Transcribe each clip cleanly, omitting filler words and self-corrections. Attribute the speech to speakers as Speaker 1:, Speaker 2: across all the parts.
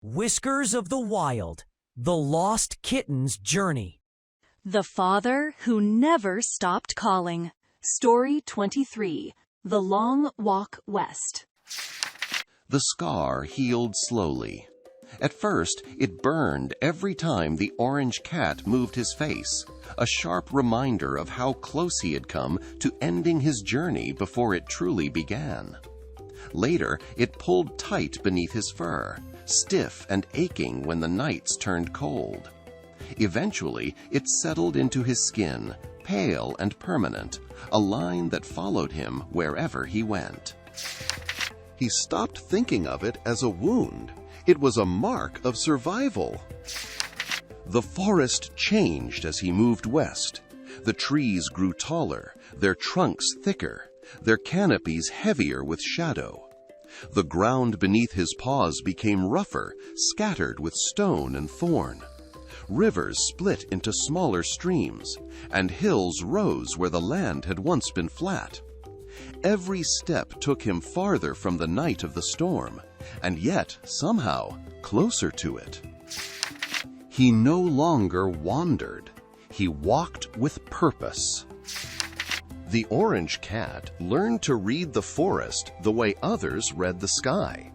Speaker 1: Whiskers of the Wild, The Lost Kitten's Journey.
Speaker 2: The Father Who Never Stopped Calling. Story 23. The Long Walk West.
Speaker 3: The scar healed slowly. At first, it burned every time the orange cat moved his face, a sharp reminder of how close he had come to ending his journey before it truly began. Later, it pulled tight beneath his fur, stiff and aching when the nights turned cold. Eventually, it settled into his skin, pale and permanent, a line that followed him wherever he went. He stopped thinking of it as a wound. It was a mark of survival. The forest changed as he moved west. The trees grew taller, their trunks thicker, their canopies heavier with shadow. The ground beneath his paws became rougher, scattered with stone and thorn. Rivers split into smaller streams, and hills rose where the land had once been flat. Every step took him farther from the night of the storm, and yet, somehow, closer to it. He no longer wandered. He walked with purpose. The orange cat learned to read the forest the way others read the sky.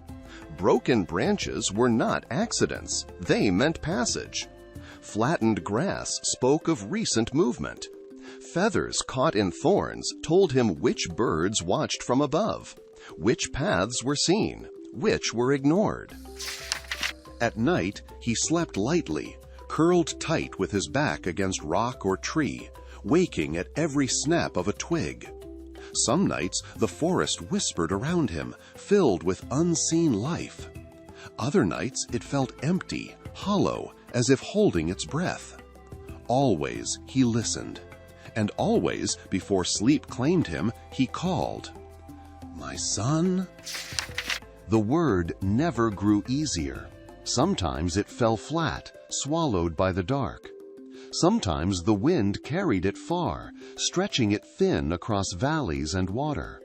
Speaker 3: Broken branches were not accidents. They meant passage. Flattened grass spoke of recent movement. Feathers caught in thorns told him which birds watched from above, which paths were seen, which were ignored. At night, he slept lightly, curled tight with his back against rock or tree, waking at every snap of a twig. Some nights, the forest whispered around him, filled with unseen life. Other nights, it felt empty, hollow, as if holding its breath. Always he listened, and always, before sleep claimed him, he called, "My son?" The word never grew easier. Sometimes it fell flat, swallowed by the dark. Sometimes the wind carried it far, stretching it thin across valleys and water.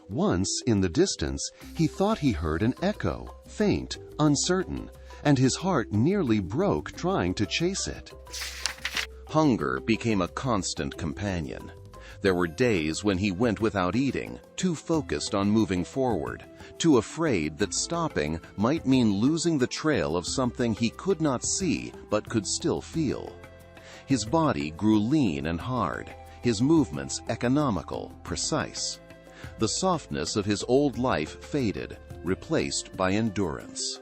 Speaker 3: Once, in the distance, he thought he heard an echo, faint, uncertain, and his heart nearly broke trying to chase it. Hunger became a constant companion. There were days when he went without eating, too focused on moving forward, too afraid that stopping might mean losing the trail of something he could not see but could still feel. His body grew lean and hard, his movements economical, precise. The softness of his old life faded, replaced by endurance.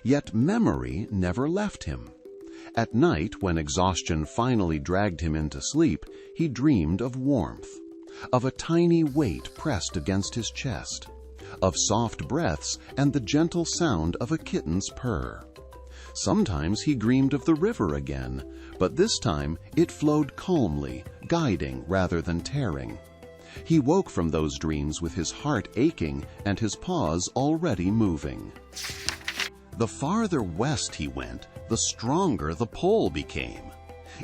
Speaker 3: Yet memory never left him. At night, when exhaustion finally dragged him into sleep, he dreamed of warmth, of a tiny weight pressed against his chest, of soft breaths and the gentle sound of a kitten's purr. Sometimes he dreamed of the river again, but this time it flowed calmly, guiding rather than tearing. He woke from those dreams with his heart aching and his paws already moving. The farther west he went, the stronger the pull became.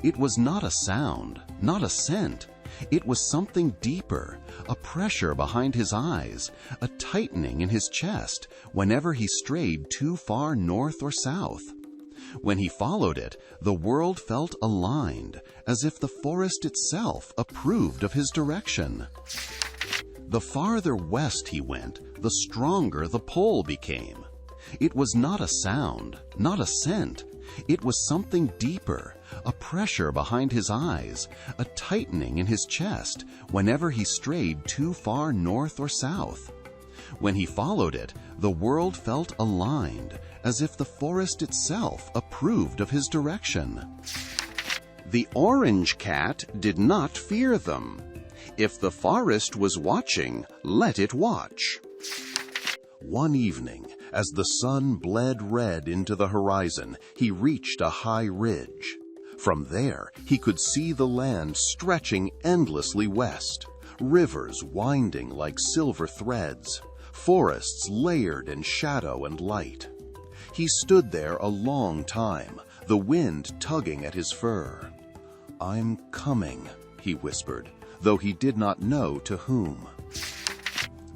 Speaker 3: It was not a sound, not a scent. It was something deeper, a pressure behind his eyes, a tightening in his chest whenever he strayed too far north or south. When he followed it, the world felt aligned, as if the forest itself approved of his direction. The farther west he went, the stronger the pull became. It was not a sound, not a scent. It was something deeper, a pressure behind his eyes, a tightening in his chest whenever he strayed too far north or south. When he followed it, the world felt aligned, as if the forest itself approved of his direction. The orange cat did not fear them. If the forest was watching, let it watch. One evening, as the sun bled red into the horizon, he reached a high ridge. From there, he could see the land stretching endlessly west, rivers winding like silver threads, forests layered in shadow and light. He stood there a long time, the wind tugging at his fur. "I'm coming," he whispered, though he did not know to whom.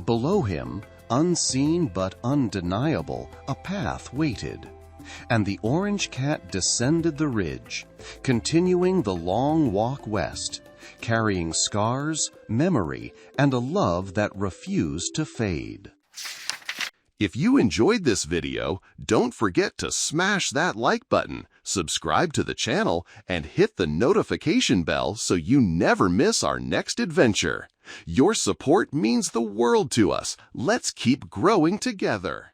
Speaker 3: Below him, Unseen but undeniable, a path waited, and the orange cat descended the ridge, continuing the long walk west, carrying scars, memory, and a love that refused to fade. If you enjoyed this video, don't forget to smash that like button, subscribe to the channel, and hit the notification bell so you never miss our next adventure. Your support means the world to us. Let's keep growing together.